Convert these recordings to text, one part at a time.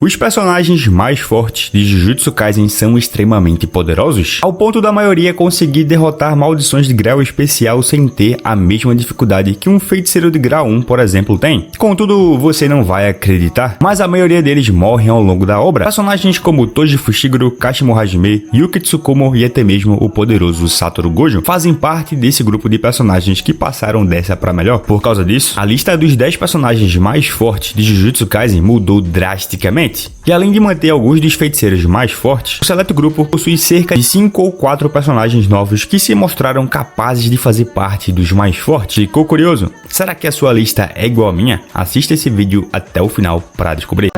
Os personagens mais fortes de Jujutsu Kaisen são extremamente poderosos, ao ponto da maioria conseguir derrotar maldições de grau especial sem ter a mesma dificuldade que um feiticeiro de grau 1, por exemplo, tem. Contudo, você não vai acreditar, mas a maioria deles morrem ao longo da obra. Personagens como Toji Fushiguro, Kashimo Hajime, Yuki Tsukumo e até mesmo o poderoso Satoru Gojo fazem parte desse grupo de personagens que passaram dessa pra melhor. Por causa disso, a lista dos 10 personagens mais fortes de Jujutsu Kaisen mudou drasticamente. E além de manter alguns dos feiticeiros mais fortes, o seleto grupo possui cerca de 5 ou 4 personagens novos que se mostraram capazes de fazer parte dos mais fortes. Ficou curioso? Será que a sua lista é igual à minha? Assista esse vídeo até o final para descobrir.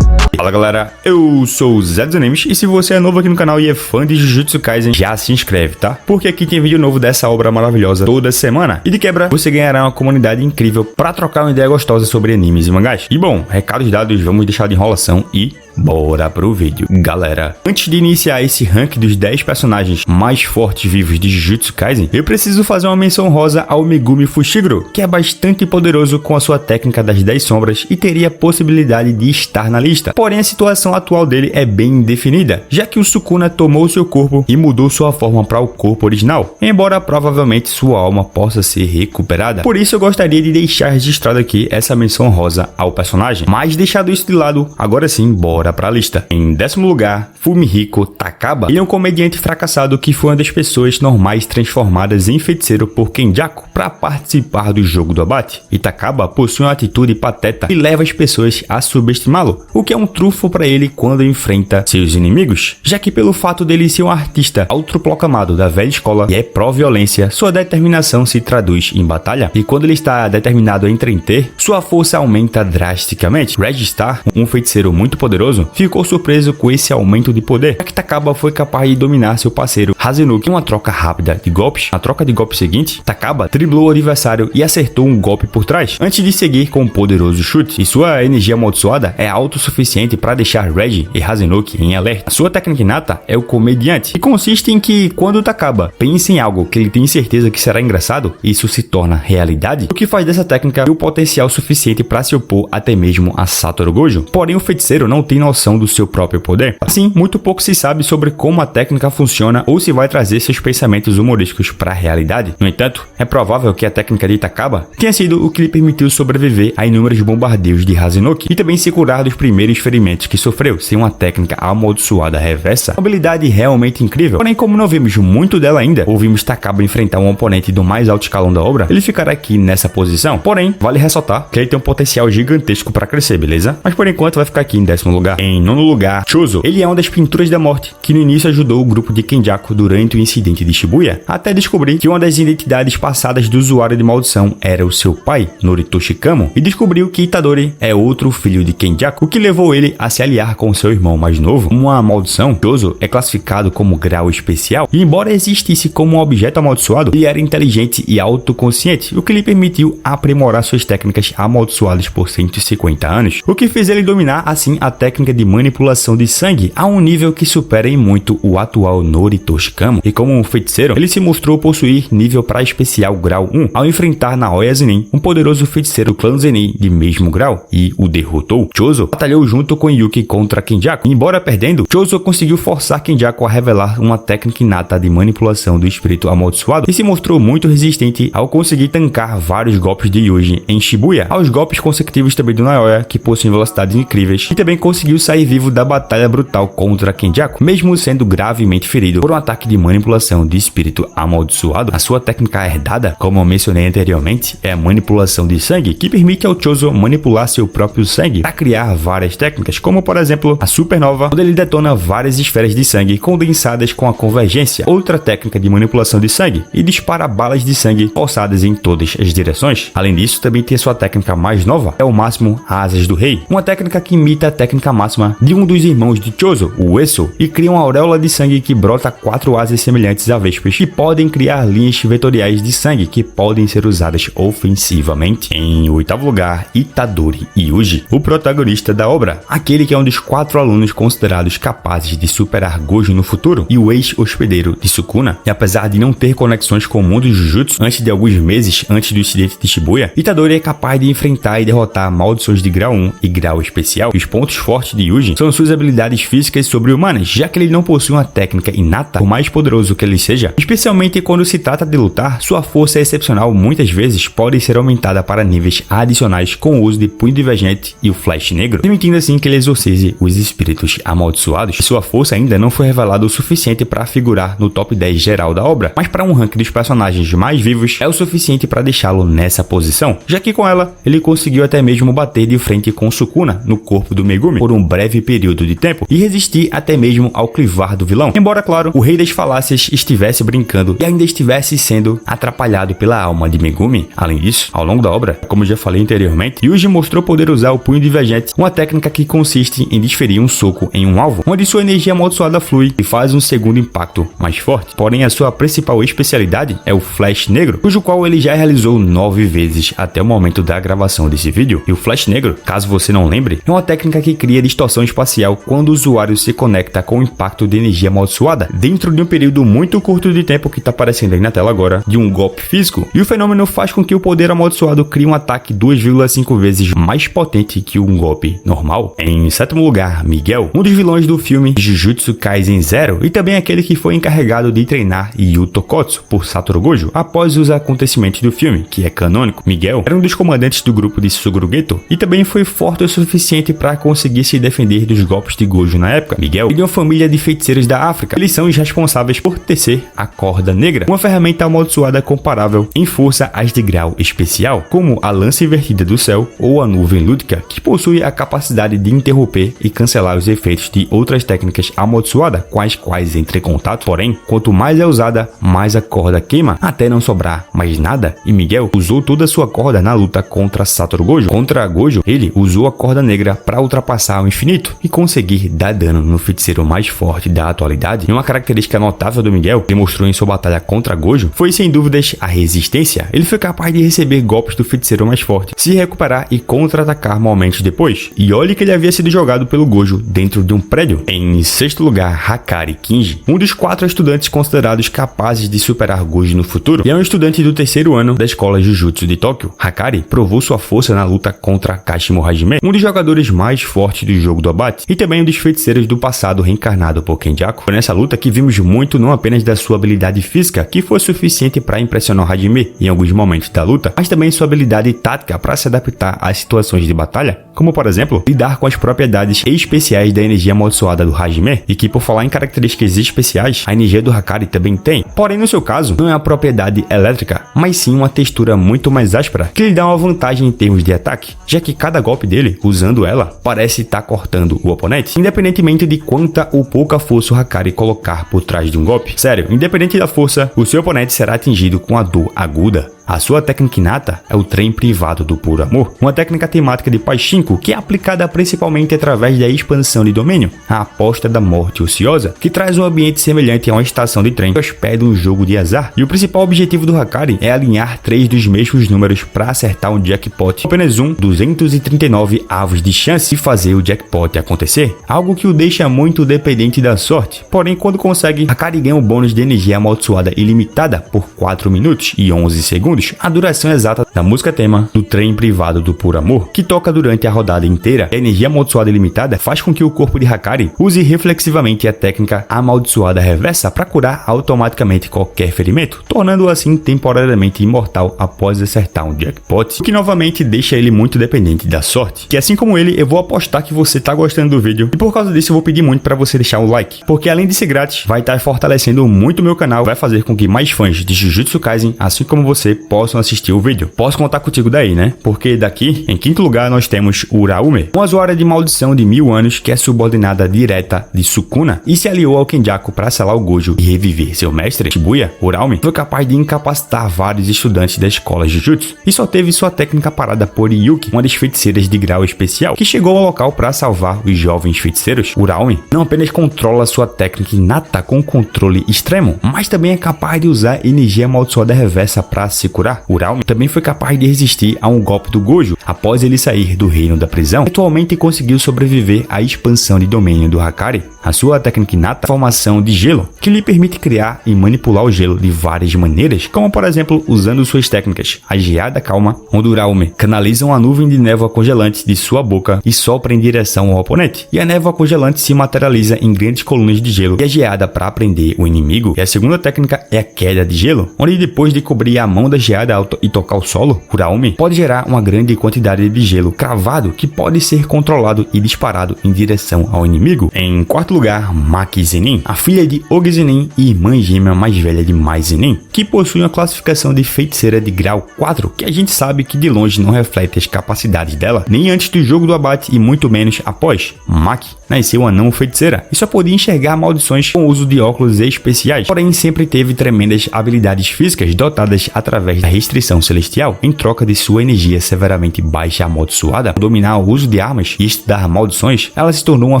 Fala galera, eu sou o Zé dos Animes e se você é novo aqui no canal e é fã de Jujutsu Kaisen, já se inscreve, tá? Porque aqui tem vídeo novo dessa obra maravilhosa toda semana e de quebra você ganhará uma comunidade incrível pra trocar uma ideia gostosa sobre animes e mangás. E bom, recados dados, vamos deixar de enrolação e bora pro vídeo. Galera, antes de iniciar esse rank dos 10 personagens mais fortes vivos de Jujutsu Kaisen, eu preciso fazer uma menção rosa ao Megumi Fushiguro, que é bastante poderoso com a sua técnica das 10 sombras e teria a possibilidade de estar na lista. Porém, a situação atual dele é bem indefinida, já que o Sukuna tomou seu corpo e mudou sua forma para o corpo original, embora provavelmente sua alma possa ser recuperada. Por isso eu gostaria de deixar registrado aqui essa menção rosa ao personagem. Mas deixado isso de lado, agora sim, bora pra lista. Em 10º lugar, Fumihiko Takaba. Ele é um comediante fracassado que foi uma das pessoas normais transformadas em feiticeiro por Kenjaku para participar do jogo do abate. E Takaba possui uma atitude pateta e leva as pessoas a subestimá-lo, o que é um trunfo para ele quando enfrenta seus inimigos, já que pelo fato dele ser um artista autoproclamado da velha escola e é pró-violência, sua determinação se traduz em batalha, e quando ele está determinado a entreter, sua força aumenta drasticamente. Registar, um feiticeiro muito poderoso, ficou surpreso com esse aumento de poder, já que Takaba foi capaz de dominar seu parceiro Hazenuki em uma troca rápida de golpes. Na troca de golpe seguinte, Takaba driblou o adversário e acertou um golpe por trás, antes de seguir com um poderoso chute, e sua energia amaldiçoada é autossuficiente para deixar Reggie e Hazenuki em alerta. A sua técnica inata é o comediante, e consiste em que quando Takaba pensa em algo que ele tem certeza que será engraçado, isso se torna realidade, o que faz dessa técnica o potencial suficiente para se opor até mesmo a Satoru Gojo. Porém, o feiticeiro não tem noção do seu próprio poder. Assim, muito pouco se sabe sobre como a técnica funciona ou se vai trazer seus pensamentos humorísticos para a realidade. No entanto, é provável que a técnica de Takaba tenha sido o que lhe permitiu sobreviver a inúmeros bombardeios de Hazenuki e também se curar dos primeiros ferimentos que sofreu, sem uma técnica amaldiçoada reversa. Uma habilidade realmente incrível. Porém, como não vimos muito dela ainda, ou vimos Takaba enfrentar um oponente do mais alto escalão da obra, ele ficará aqui nessa posição. Porém, vale ressaltar que ele tem um potencial gigantesco para crescer, beleza? Mas por enquanto vai ficar aqui em 10º lugar. Em 9º lugar, Chozo. Ele é uma das pinturas da morte que no início ajudou o grupo de Kenjaku durante o incidente de Shibuya, até descobrir que uma das identidades passadas do usuário de maldição era o seu pai, Noritoshi Kamo, e descobriu que Itadori é outro filho de Kenjaku, o que levou ele a se aliar com seu irmão mais novo. Uma maldição, Chozo é classificado como grau especial, e embora existisse como um objeto amaldiçoado, ele era inteligente e autoconsciente, o que lhe permitiu aprimorar suas técnicas amaldiçoadas por 150 anos, o que fez ele dominar assim a técnica de manipulação de sangue a um nível que supera em muito o atual Noritoshi Kamo. E como um feiticeiro, ele se mostrou possuir nível para especial grau 1 ao enfrentar Naoya Zenin, um poderoso feiticeiro do clã Zenin de mesmo grau, e o derrotou. Chozo batalhou junto com Yuki contra Kenjaku. Embora perdendo, Chozo conseguiu forçar Kenjaku a revelar uma técnica inata de manipulação do espírito amaldiçoado e se mostrou muito resistente ao conseguir tancar vários golpes de Yuji em Shibuya, aos golpes consecutivos também do Naoya, que possuem velocidades incríveis, e também conseguiu sair vivo da batalha brutal contra Kenjaku, mesmo sendo gravemente ferido por um ataque de manipulação de espírito amaldiçoado. A sua técnica herdada, como eu mencionei anteriormente, é a manipulação de sangue, que permite ao Chozo manipular seu próprio sangue para criar várias técnicas, como por exemplo a supernova, onde ele detona várias esferas de sangue condensadas com a convergência, outra técnica de manipulação de sangue, e dispara balas de sangue forçadas em todas as direções. Além disso, também tem sua técnica mais nova, é o máximo Asas do Rei, uma técnica que imita a técnica máxima de um dos irmãos de Chozo, o Eso, e cria uma auréola de sangue que brota 4 asas semelhantes a vespas e podem criar linhas vetoriais de sangue que podem ser usadas ofensivamente. Em 8º lugar, Itadori Yuji, o protagonista da obra, aquele que é um dos 4 alunos considerados capazes de superar Gojo no futuro e o ex-hospedeiro de Sukuna. E apesar de não ter conexões com o mundo de Jujutsu antes de alguns meses antes do incidente de Shibuya, Itadori é capaz de enfrentar e derrotar maldições de grau 1 e grau especial. E os pontos fortes de Yuji são suas habilidades físicas sobre-humanas, já que ele não possui uma técnica inata, por mais poderoso que ele seja. Especialmente quando se trata de lutar, sua força excepcional muitas vezes pode ser aumentada para níveis adicionais com o uso de punho divergente e o flash negro, permitindo assim que ele exorcize os espíritos amaldiçoados. Sua força ainda não foi revelada o suficiente para figurar no top 10 geral da obra, mas para um ranking dos personagens mais vivos é o suficiente para deixá-lo nessa posição, já que com ela ele conseguiu até mesmo bater de frente com Sukuna no corpo do Megumi por um breve período de tempo e resistir até mesmo ao clivar do vilão, embora claro, o Rei das Falácias estivesse brincando e ainda estivesse sendo atrapalhado pela alma de Megumi. Além disso, ao longo da obra, como já falei anteriormente, Yuji mostrou poder usar o punho divergente, uma técnica que consiste em desferir um soco em um alvo, onde sua energia amaldiçoada flui e faz um segundo impacto mais forte. Porém, a sua principal especialidade é o flash negro, cujo qual ele já realizou 9 vezes até o momento da gravação desse vídeo. E o flash negro, caso você não lembre, é uma técnica que cria distorção espacial quando o usuário se conecta com o impacto de energia amaldiçoada dentro de um período muito curto de tempo, que está aparecendo aí na tela agora, de um golpe físico. E o fenômeno faz com que o poder amaldiçoado crie um ataque 2,5 vezes mais potente que um golpe normal. Em 7º lugar, Miguel, um dos vilões do filme Jujutsu Kaisen Zero e também aquele que foi encarregado de treinar Yu Tokotsu por Satoru Gojo após os acontecimentos do filme, que é canônico. Miguel era um dos comandantes do grupo de Suguru Geto e também foi forte o suficiente para conseguir se defender dos golpes de Gojo na época. Miguel é de uma família de feiticeiros da África. Eles são os responsáveis por tecer a corda negra, uma ferramenta amaldiçoada comparável em força às de grau especial, como a lança invertida do céu ou a nuvem lúdica, que possui a capacidade de interromper e cancelar os efeitos de outras técnicas amaldiçoadas com as quais entre em contato. Porém, quanto mais é usada, mais a corda queima até não sobrar mais nada, e Miguel usou toda a sua corda na luta contra Satoru Gojo. Contra Gojo, ele usou a corda negra para ultrapassar o infinito e conseguir dar dano no feiticeiro mais forte da atualidade. E uma característica notável do Miguel, que mostrou em sua batalha contra Gojo, foi sem dúvidas a resistência. Ele foi capaz de receber golpes do feiticeiro mais forte, se recuperar e contra-atacar momentos depois. E olha que ele havia sido jogado pelo Gojo dentro de um prédio. Em 6º lugar, Hakari Kinji, um dos 4 estudantes considerados capazes de superar Gojo no futuro, e é um estudante do 3º ano da escola Jujutsu de Tóquio. Hakari provou sua força na luta contra Kashimo Hajime, um dos jogadores mais fortes do jogo do abate, e também um dos feiticeiros do passado reencarnado por Kenjaku. Foi nessa luta que vimos muito não apenas da sua habilidade física, que foi suficiente para impressionar Hajime em alguns momentos da luta, mas também sua habilidade tática para se adaptar às situações de batalha, como por exemplo, lidar com as propriedades especiais da energia amaldiçoada do Hajime, e que por falar em características especiais, a energia do Hakari também tem. Porém, no seu caso, não é a propriedade elétrica, mas sim uma textura muito mais áspera, que lhe dá uma vantagem em termos de ataque, já que cada golpe dele, usando ela, parece estar cortando o oponente, independentemente de quanta ou pouca força o Hakari colocar por trás de um golpe. Sério, independente da força, o seu oponente será atingido com a dor aguda. A sua técnica inata é o trem privado do puro amor, uma técnica temática de Pachinko que é aplicada principalmente através da expansão de domínio, a aposta da morte ociosa, que traz um ambiente semelhante a uma estação de trem que hospeda um jogo de azar. E o principal objetivo do Hakari é alinhar 3 dos mesmos números para acertar um jackpot, apenas 239 avos de chance de fazer o jackpot acontecer, algo que o deixa muito dependente da sorte. Porém, quando consegue, Hakari ganha um bônus de energia amaldiçoada ilimitada por 4 minutos e 11 segundos, a duração exata da música tema do trem privado do puro amor, que toca durante a rodada inteira. A energia amaldiçoada ilimitada faz com que o corpo de Hakari use reflexivamente a técnica amaldiçoada reversa para curar automaticamente qualquer ferimento, tornando-o assim temporariamente imortal após acertar um jackpot, o que novamente deixa ele muito dependente da sorte. Que assim como ele, eu vou apostar que você tá gostando do vídeo, e por causa disso eu vou pedir muito para você deixar o like, porque além de ser grátis, vai estar fortalecendo muito o meu canal, vai fazer com que mais fãs de Jujutsu Kaisen, assim como você, possam assistir o vídeo. Posso contar contigo daí, né? Porque daqui, em quinto lugar, nós temos Uraume, uma usuária de maldição de 1000 anos que é subordinada direta de Sukuna e se aliou ao Kenjaku para selar o Gojo e reviver seu mestre. Shibuya, Uraume, foi capaz de incapacitar vários estudantes da escola Jujutsu e só teve sua técnica parada por Yuki, uma das feiticeiras de grau especial, que chegou ao local para salvar os jovens feiticeiros. Uraume não apenas controla sua técnica inata com controle extremo, mas também é capaz de usar energia amaldiçoada reversa para se curar. Uraume também foi capaz de resistir a um golpe do Gojo após ele sair do reino da prisão. Atualmente conseguiu sobreviver à expansão de domínio do Hakari. A sua técnica inata é a formação de gelo, que lhe permite criar e manipular o gelo de várias maneiras, como por exemplo usando suas técnicas, a geada calma, onde Uraume canaliza uma nuvem de névoa congelante de sua boca e sopra em direção ao oponente, e a névoa congelante se materializa em grandes colunas de gelo e a geada para prender o inimigo. E a segunda técnica é a queda de gelo, onde depois de cobrir a mão da geada e tocar o solo, Uraume pode gerar uma grande quantidade de gelo cravado que pode ser controlado e disparado em direção ao inimigo. Em quarto lugar, Maki Zenin, a filha de Ogi Zenin e irmã gêmea mais velha de Mai Zenin, que possui uma classificação de feiticeira de grau 4, que a gente sabe que de longe não reflete as capacidades dela, nem antes do jogo do abate e muito menos após. Maki nasceu uma não feiticeira e só podia enxergar maldições com o uso de óculos especiais, porém sempre teve tremendas habilidades físicas dotadas através da restrição celestial. Em troca de sua energia severamente baixa amaldiçoada, dominar o uso de armas e estudar maldições, ela se tornou uma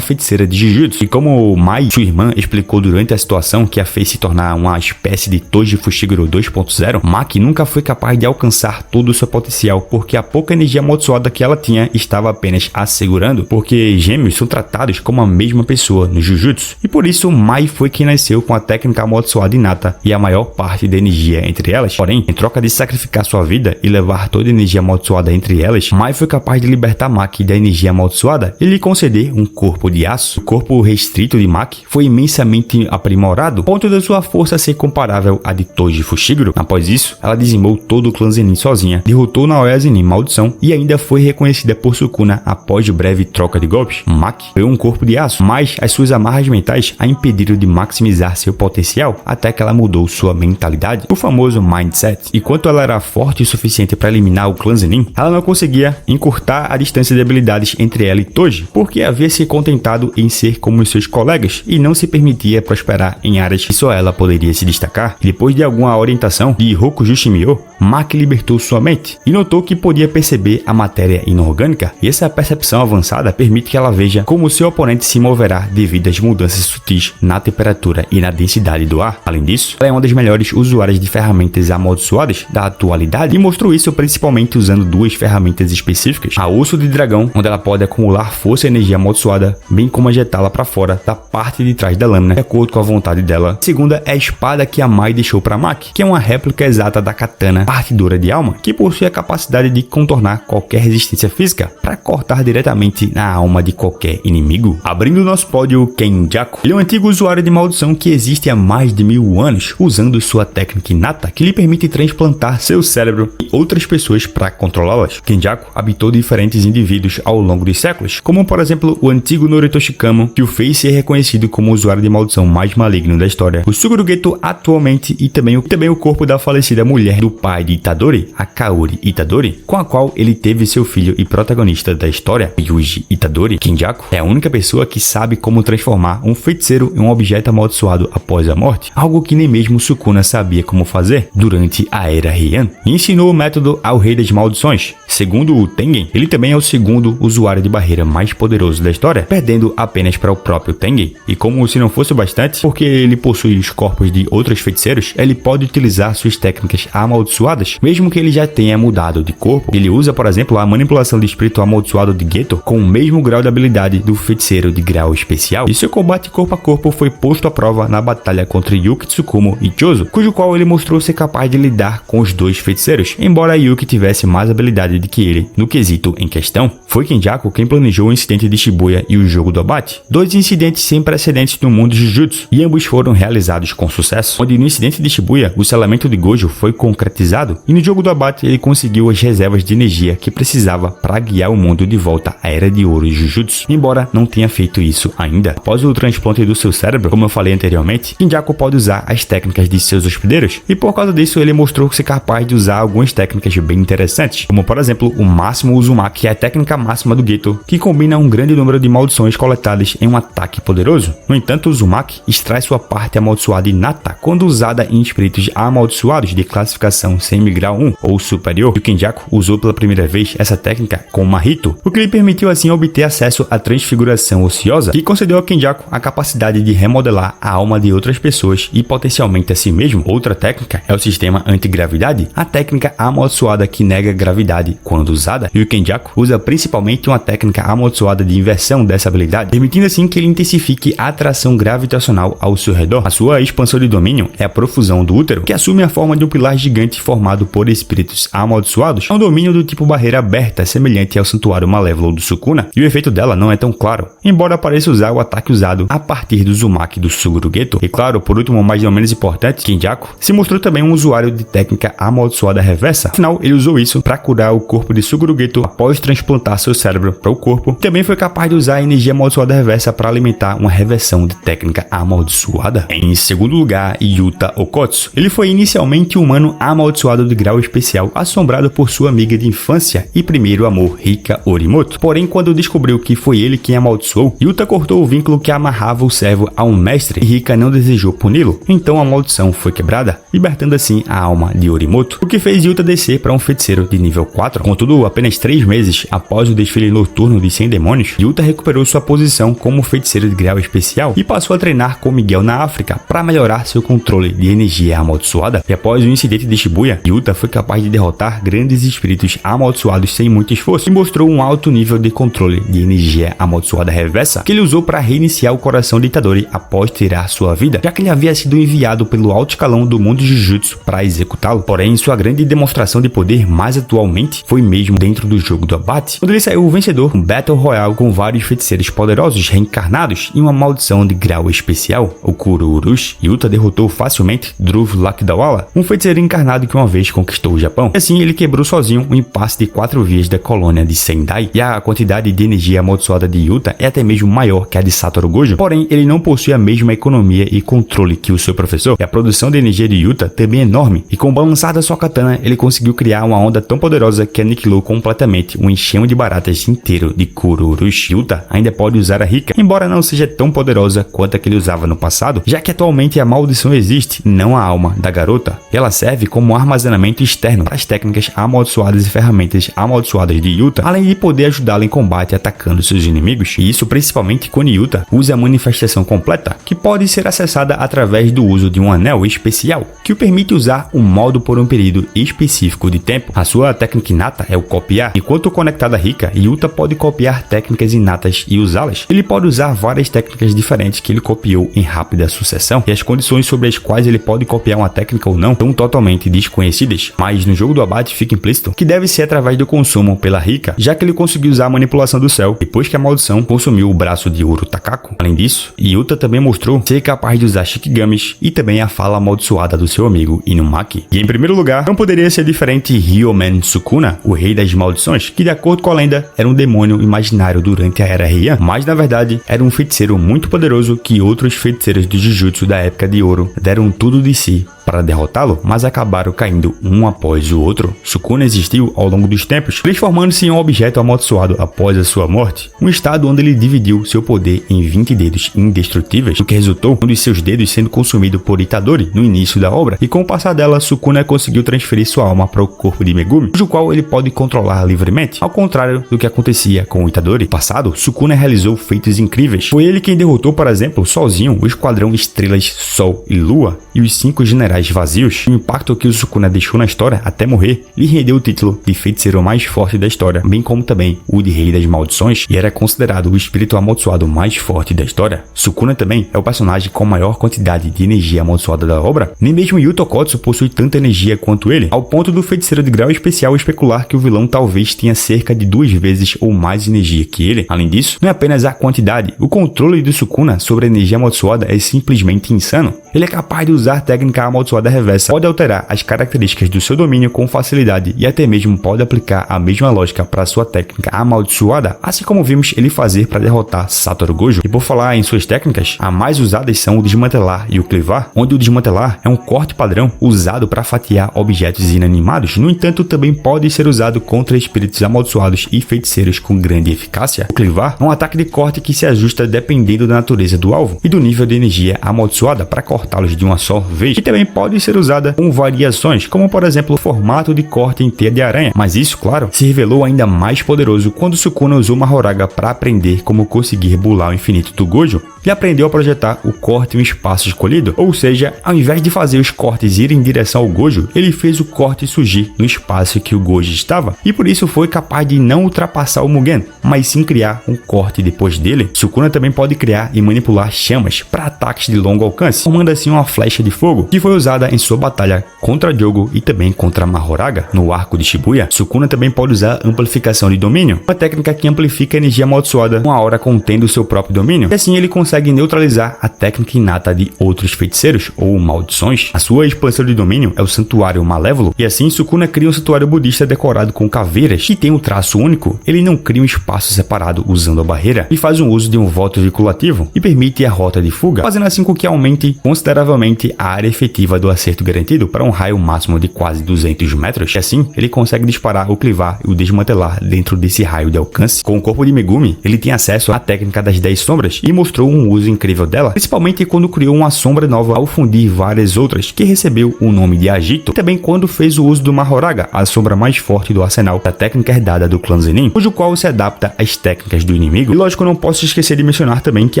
feiticeira de Jujutsu. E como Mai, sua irmã, explicou durante a situação que a fez se tornar uma espécie de Toji Fushiguro 2.0, Maki nunca foi capaz de alcançar todo o seu potencial porque a pouca energia amaldiçoada que ela tinha estava apenas assegurando, porque gêmeos são tratados como a mesma pessoa no Jujutsu, e por isso Mai foi quem nasceu com a técnica amaldiçoada inata e a maior parte da energia entre elas. Porém, em troca de sacrificar sua vida e levar toda a energia amaldiçoada entre elas, Mai foi capaz de libertar Maki da energia amaldiçoada e lhe conceder um corpo de aço. O corpo restrito de Maki foi imensamente aprimorado, ao ponto da sua força ser comparável à de Toji Fushiguro. Após isso, ela dizimou todo o clã Zenin sozinha, derrotou Naoya Zenin Maldição e ainda foi reconhecida por Sukuna após breve troca de golpes. Maki criou um corpo de aço, mas as suas amarras mentais a impediram de maximizar seu potencial até que ela mudou sua mentalidade, o famoso mindset. Enquanto ela era forte o suficiente para eliminar o clã Zenin, ela não conseguia encurtar a distância de habilidades entre ela e Toji, porque havia se contentado em ser como os seus colegas e não se permitia prosperar em áreas que só ela poderia se destacar. Depois de alguma orientação de Hokuju Shimio, Maki libertou sua mente e notou que podia perceber a matéria inorgânica, e essa percepção avançada permite que ela veja como seu oponente se moverá devido às mudanças sutis na temperatura e na densidade do ar. Além disso, ela é uma das melhores usuárias de ferramentas amaldiçoadas da atualidade e mostrou isso principalmente usando duas ferramentas específicas: a Osso de Dragão, onde ela pode acumular força e energia amaldiçoada, bem como ajetá-la para fora da parte de trás da lâmina, de acordo com a vontade dela. A segunda é a espada que a Mai deixou para Maki, que é uma réplica exata da katana partidora de alma, que possui a capacidade de contornar qualquer resistência física para cortar diretamente na alma de qualquer inimigo. Abrindo o nosso pódio, Kenjaku. Ele é um antigo usuário de maldição que existe há mais de 1000 anos, usando sua técnica inata que lhe permite transplantar seu cérebro e outras pessoas para controlá-las. Kenjaku habitou diferentes indivíduos ao longo dos séculos, como por exemplo o antigo Noritoshi Kamo, que o fez ser reconhecido como o usuário de maldição mais maligno da história, o Suguru Geto atualmente, e também o corpo da falecida mulher do pai de Itadori, a Kaori Itadori, com a qual ele teve seu filho e protagonista da história, Yuji Itadori. Kenjaku é a única pessoa que sabe como transformar um feiticeiro em um objeto amaldiçoado após a morte, algo que nem mesmo Sukuna sabia como fazer durante a Era Heian, e ensinou o método ao Rei das Maldições. Segundo o Tengen, ele também é o segundo usuário de barreira mais poderoso da história, perdendo apenas para o próprio Tengen. E como se não fosse o bastante, porque ele possui os corpos de outros feiticeiros, ele pode utilizar suas técnicas amaldiçoadas, mesmo que ele já tenha mudado de corpo. Ele usa, por exemplo, a manipulação de espírito amaldiçoado de Geto com o mesmo grau de habilidade do feiticeiro de grau especial, e seu combate corpo a corpo foi posto à prova na batalha contra Yuki Tsukumo e Chozo, cujo qual ele mostrou ser capaz de lidar com os dois feiticeiros, embora Yuki tivesse mais habilidade do que ele no quesito em questão. Foi Kenjaku quem planejou o incidente de Shibuya e o jogo do abate, dois incidentes sem precedentes no mundo Jujutsu, e ambos foram realizados com sucesso, onde no incidente de Shibuya o selamento de Gojo foi concretizado e no jogo do abate ele conseguiu as reservas de energia que precisava para guiar o mundo de volta à Era de Ouro Jujutsu, embora não tenha feito isso ainda. Após o transplante do seu cérebro, como eu falei anteriormente, Kenjaku pode usar as técnicas de seus hospedeiros, e por causa disso ele mostrou ser capaz de usar algumas técnicas bem interessantes, como por exemplo o Máximo Uzumaki, que é a técnica máxima do Geto, que combina um grande número de maldições coletadas em um ataque poderoso. No entanto, o Uzumaki extrai sua parte amaldiçoada inata quando usada em espíritos amaldiçoados de classificação semi-grau 1 ou superior, e o Kenjaku usou pela primeira vez essa técnica com Mahito, o que lhe permitiu assim obter acesso à transfiguração ociosa, que concedeu a Kenjaku a capacidade de remodelar a alma de outras pessoas e potencialmente a si mesmo. Outra técnica é o sistema antigravidade, a técnica amaldiçoada que nega gravidade quando usada, e o Kenjaku usa principalmente uma técnica amaldiçoada de inversão dessa habilidade, permitindo assim que ele intensifique a atração gravitacional ao seu redor. A sua expansão de domínio é a profusão do útero, que assume a forma de um pilar gigante formado por espíritos amaldiçoados. É um domínio do tipo barreira aberta, semelhante ao santuário malévolo do Sukuna, e o efeito dela não é tão claro, embora pareça usar o ataque usado a partir do Uzumaki do Suguru Geto. E claro, por último, mas não menos importante, Kenjaku se mostrou também um usuário de técnica amaldiçoada reversa. Afinal, ele usou isso para curar o corpo de Suguru Geto após transplantar seu cérebro para o corpo. Também foi capaz de usar a energia amaldiçoada reversa para alimentar uma reversão de técnica amaldiçoada. Em segundo lugar, Yuta Okotsu. Ele foi inicialmente um humano amaldiçoado de grau especial, assombrado por sua amiga de infância e primeiro amor, Rika Orimoto. Porém, quando descobriu que foi ele quem amaldiçoou, Yuta cortou o vínculo que amarrava o servo a um mestre e Rika não desejou puni-lo. Então a maldição foi quebrada, libertando assim a alma de Orimoto, o que fez Yuta descer para um feiticeiro de nível 4. Contudo, apenas 3 meses após o desfile noturno de 100 demônios, Yuta recuperou sua posição como feiticeiro de grau especial e passou a treinar com Miguel na África para melhorar seu controle de energia amaldiçoada. E após o incidente de Shibuya, Yuta foi capaz de derrotar grandes espíritos amaldiçoados sem muito esforço e mostrou um alto nível de controle de energia amaldiçoada reversa que ele usou para reiniciar o coração de Itadori após tirar sua vida, já que ele havia sido enviado pelo alto escalão do mundo Jujutsu para executá-lo. Porém, sua grande demonstração de poder mais atualmente foi mesmo dentro do jogo do abate, quando ele saiu vencedor um Battle Royale com vários feiticeiros poderosos reencarnados em uma maldição de grau especial, o Kururushi. Yuta derrotou facilmente Dhruv Lakdawala, um feiticeiro encarnado que uma vez conquistou o Japão. E assim, ele quebrou sozinho o impasse de 4 vias da colônia de Sendai, e a quantidade de energia amaldiçoada de Yuta é até mesmo maior que a de Satoru Gojo. Porém, ele não possui a mesma economia e controle que o seu professor, e a produção de energia de Yuta também é enorme, e com o balançar da sua katana, ele conseguiu criar uma onda tão poderosa que aniquilou completamente um enxame de baratas inteiro de Kururushi. Yuta ainda pode usar a Rika, embora não seja tão poderosa quanto a que ele usava no passado, já que atualmente a maldição existe, não a alma da garota. Ela serve como armazenamento externo para as técnicas amaldiçoadas e ferramentas amaldiçoadas de Yuta, além de poder ajudá-la em combate atacando seus inimigos, e isso principalmente quando Yuta usa a manifestação completa, que pode ser acessada através do uso de um anel especial, que o permite usar um modo por um período específico de tempo. A sua técnica inata é o copiar. Enquanto conectada a Rika, Yuta pode copiar técnicas inatas e usá-las. Ele pode usar várias técnicas diferentes que ele copiou em rápida sucessão, e as condições sobre as quais ele pode copiar uma técnica ou não são totalmente desconhecidas, mas no jogo do abate fica implícito que deve ser através do consumo pela Rika, já que ele conseguiu usar a manipulação do céu depois que a maldição consumiu o braço de Uru Takako. Além disso, Yuta também mostrou ser capaz de usar Shikigamis e também a fala amaldiçoada do seu amigo Inumaki. E em primeiro lugar, não poderia ser diferente Ryomen Sukuna, o rei das maldições, que de acordo com a lenda era um demônio imaginário durante a era Heian, mas na verdade era um feiticeiro muito poderoso que outros feiticeiros de Jujutsu da época de ouro deram tudo de si para derrotá-lo, mas acabaram caindo um após o outro. Sukuna existiu ao longo dos tempos, transformando-se em um objeto amaldiçoado após a sua morte, um estado onde ele dividiu seu poder em 20 dedos indestrutíveis, o que resultou em um de seus dedos sendo consumido por Itadori no início da obra, e com o passar dela, Sukuna conseguiu transferir sua alma para o corpo de Megumi, cujo qual ele pode controlar livremente, ao contrário do que acontecia com o Itadori. No passado, Sukuna realizou feitos incríveis. Foi ele quem derrotou, por exemplo, sozinho o Esquadrão Estrelas, Sol e Lua e os 5 generais vazios. O impacto que o Sukuna deixou na história até morrer lhe rendeu o título de feiticeiro mais forte da história, bem como também o de Rei das Maldições, e era considerado o espírito amaldiçoado mais forte da história. Sukuna também é o personagem com maior quantidade de energia amaldiçoada da obra. Nem mesmo Yuta Okotsu possui tanta energia quanto ele, ao ponto do feiticeiro de grau especial especular que o vilão talvez tenha cerca de 2 vezes ou mais energia que ele. Além disso, não é apenas a quantidade, o controle de Sukuna sobre a energia amaldiçoada é simplesmente insano. Ele é capaz de usar técnica amaldiçoada amaldiçoada reversa pode alterar as características do seu domínio com facilidade e até mesmo pode aplicar a mesma lógica para sua técnica amaldiçoada, assim como vimos ele fazer para derrotar Satoru Gojo. E por falar em suas técnicas, as mais usadas são o desmantelar e o clivar, onde o desmantelar é um corte padrão usado para fatiar objetos inanimados. No entanto, também pode ser usado contra espíritos amaldiçoados e feiticeiros com grande eficácia. O clivar é um ataque de corte que se ajusta dependendo da natureza do alvo e do nível de energia amaldiçoada para cortá-los de uma só vez, e também pode ser usada com variações, como por exemplo o formato de corte em teia de aranha, mas isso, claro, se revelou ainda mais poderoso quando Sukuna usou Mahoraga para aprender como conseguir bular o infinito do Gojo e aprendeu a projetar o corte em um espaço escolhido, ou seja, ao invés de fazer os cortes irem em direção ao Gojo, ele fez o corte surgir no espaço que o Gojo estava, e por isso foi capaz de não ultrapassar o Mugen, mas sim criar um corte depois dele. Sukuna também pode criar e manipular chamas para ataques de longo alcance, formando assim uma flecha de fogo que foi usada em sua batalha contra Jogo e também contra Mahoraga no arco de Shibuya. Sukuna também pode usar amplificação de domínio, uma técnica que amplifica a energia amaldiçoada uma aura contendo o seu próprio domínio, e assim ele consegue neutralizar a técnica inata de outros feiticeiros ou maldições. A sua expansão de domínio é o Santuário Malévolo, e assim Sukuna cria um santuário budista decorado com caveiras que tem um traço único. Ele não cria um espaço separado usando a barreira e faz um uso de um voto vinculativo e permite a rota de fuga, fazendo assim com que aumente consideravelmente a área efetiva do acerto garantido para um raio máximo de quase 200 metros, e assim ele consegue disparar o clivar e o desmantelar dentro desse raio de alcance. Com o corpo de Megumi, ele tem acesso à técnica das 10 sombras e mostrou um uso incrível dela, principalmente quando criou uma sombra nova ao fundir várias outras, que recebeu o nome de Agito, e também quando fez o uso do Mahoraga, a sombra mais forte do arsenal da técnica herdada do clã Zenin, cujo qual se adapta às técnicas do inimigo. E lógico, não posso esquecer de mencionar também que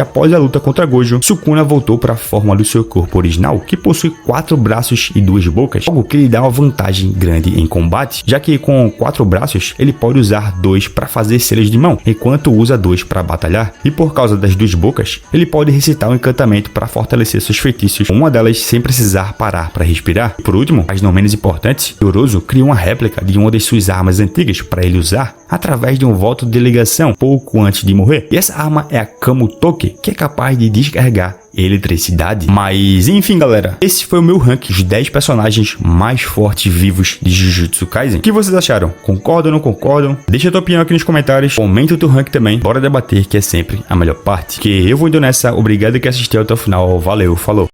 após a luta contra Gojo, Sukuna voltou para a forma do seu corpo original, que possui 4 braços e 2 bocas, algo que lhe dá uma vantagem grande em combate, já que com 4 braços ele pode usar 2 para fazer selos de mão, enquanto usa 2 para batalhar, e por causa das 2 bocas, ele pode recitar um encantamento para fortalecer seus feitiços, uma delas sem precisar parar para respirar. E por último, mas não menos importante, Yorozu cria uma réplica de uma das suas armas antigas para ele usar, através de um voto de ligação pouco antes de morrer, e essa arma é a Kamutoki, que é capaz de descarregar eletricidade. Mas enfim, galera, esse foi o meu ranking dos 10 personagens mais fortes vivos de Jujutsu Kaisen. O que vocês acharam? Concordam ou não concordam? Deixa a tua opinião aqui nos comentários, comenta o teu ranking também, bora debater, que é sempre a melhor parte. Que eu vou indo nessa, obrigado que assistiu até o final, valeu, falou!